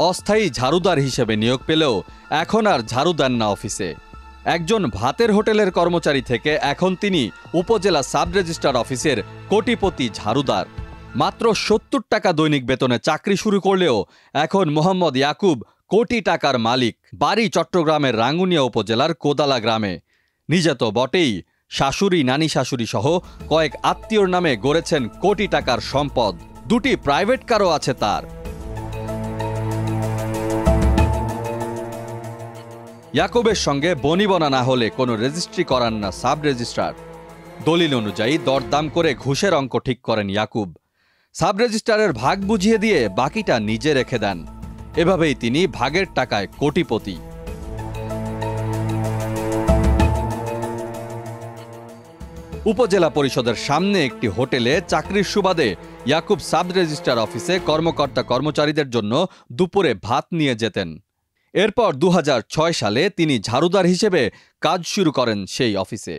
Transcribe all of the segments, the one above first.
অস্থায়ী ঝাড়ুদার হিসেবে নিয়োগ পেলেও এখন আর ঝাড়ু দেন না অফিসে। একজন ভাতের হোটেলের কর্মচারী থেকে এখন তিনি উপজেলা সাব রেজিস্ট্রার অফিসের কোটিপতি ঝাড়ুদার। মাত্র ৭০ টাকা দৈনিক বেতনে চাকরি শুরু করলেও এখন মোহাম্মদ ইয়াকুব কোটি টাকার মালিক। বাড়ি চট্টগ্রামের রাঙ্গুনিয়া উপজেলার কোদালা গ্রামে। নিজে তো বটেই, শাশুড়ি নানি শাশুড়ি সহ কয়েক আত্মীয়র নামে গড়েছেন কোটি টাকার সম্পদ। 2টি প্রাইভেট কারও আছে তার। ইয়াকুবের সঙ্গে বনিবনা না হলে কোনো রেজিস্ট্রি করান না সাব রেজিস্ট্রার। দলিল অনুযায়ী দরদাম করে ঘুষের অঙ্ক ঠিক করেন ইয়াকুব। সাব রেজিস্ট্রারের ভাগ বুঝিয়ে দিয়ে বাকিটা নিজে রেখে দেন। এভাবেই তিনি ভাগের টাকায় কোটিপতি। উপজেলা পরিষদের সামনে একটি হোটেলে চাকরির সুবাদে ইয়াকুব সাব রেজিস্ট্রার অফিসে কর্মকর্তা কর্মচারীদের জন্য দুপুরে ভাত নিয়ে যেতেন। এরপর ২০০৬ সালে তিনি ঝাড়ুদার হিসেবে কাজ শুরু করেন সেই অফিসে।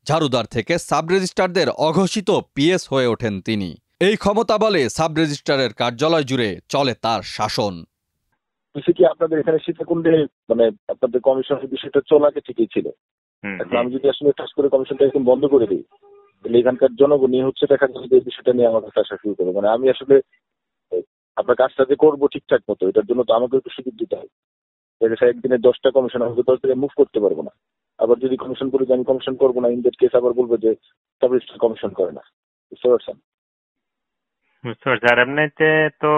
ঝাড়ুদার থেকে সাব রেজিস্ট্রারদের অঘোষিত পিএস হয়ে ওঠেন তিনি। এই ক্ষমতা বলে সাব রেজিস্ট্রারের কার্যালয় জুড়ে চলে তার শাসন। কি আপনাদের এখানে সীতাকুণ্ডে মানে আপনাদের কমিশনের বিষয়টা চলাকে ঠিকই ছিল। আমি যদি আসলে টাচ করে কমিশনটা একদম বন্ধ করে দিই, তাহলে এখানকার জনগণই হচ্ছে দেখা যাচ্ছে যে এই বিষয়টা নিয়ে আমার কাছে আসা শুরু করে। মানে আমি আসলে আপনার কাজটা যে করবো ঠিকঠাক মতো, এটার জন্য তো আমাকে একটু সুযোগ দিতে হয়। একদিনে 10টা কমিশন, আমাকে 10 দিনে মুভ করতে পারবো না। আবার যদি কমিশন করি যে আমি কমিশন করবো না, ইন দ্যাট কেস আবার বলবো যে সাব রেজিস্ট্রার কমিশন করে না। বুঝতে পারছেন? বুঝতে পারছি। আর এমনিতে তো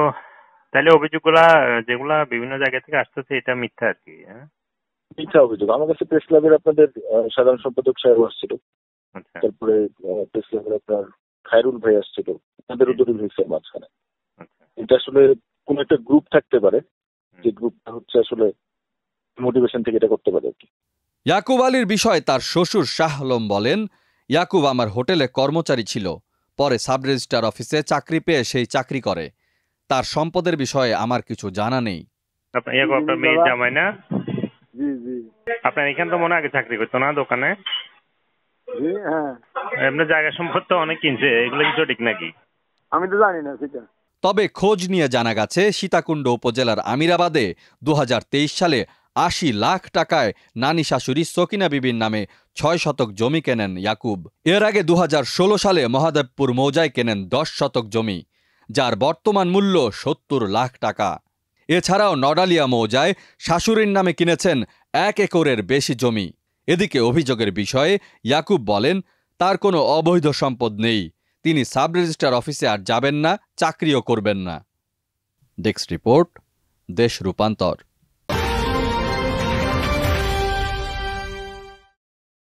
তাহলে অভিযোগগুলা যেগুলা বিভিন্ন জায়গা থেকে আসতেছে এটা মিথ্যা আর কি? মিথ্যা অভিযোগ। আমার কাছে প্রেস ক্লাবের আপনাদের সাধারণ সম্পাদক সাহেব আসছিল, তারপরে প্রেস ক্লাবের আপনার খায়রুল ভাই আসছিল, তাদেরও দলিল হয়েছে মাঝখানে। এটা আসলে কোন একটা গ্রুপ থাকতে পারে, যে গ্রুপটা হচ্ছে আসলে মোটিভেশন থেকে এটা করতে পারে আর কি। ইয়াকুব আলীর বিষয়ে তার শ্বশুর শাহ আলম বলেন, ইয়াকুব আমার হোটেলে কর্মচারী ছিল, পরে সাব রেজিস্ট্রার অফিসে চাকরি পেয়ে সেই চাকরি করে। তার সম্পদের বিষয়ে আমার কিছু জানা নেই। আপনার মেয়ের জামাই না? জি জি। আপনার এখানে তো মনে আগে চাকরি করতো না দোকানে? জি হ্যাঁ। আপনার জায়গা সম্পদ তো অনেক কিনছে, এগুলো কি সঠিক নাকি? আমি তো জানি না সেটা। তবে খোঁজ নিয়ে জানা গেছে সীতাকুণ্ড উপজেলার আমিরাবাদে ২০২৩ সালে ৮০ লাখ টাকায় নানি শাশুড়ি সকিনা বিবির নামে ৬ শতক জমি কেনেন ইয়াকুব। এর আগে ২০১৬ সালে মহাদেবপুর মৌজায় কেনেন ১০ শতক জমি, যার বর্তমান মূল্য ৭০ লাখ টাকা। এছাড়াও নডালিয়া মৌজায় শাশুড়ির নামে কিনেছেন ১ একরের বেশি জমি। এদিকে অভিযোগের বিষয়ে ইয়াকুব বলেন, তার কোনো অবৈধ সম্পদ নেই। তিনি সাব রেজিস্ট্রার অফিসে আর যাবেন না, চাকরিও করবেন না। ডেস্ক রিপোর্ট, দেশ রূপান্তর।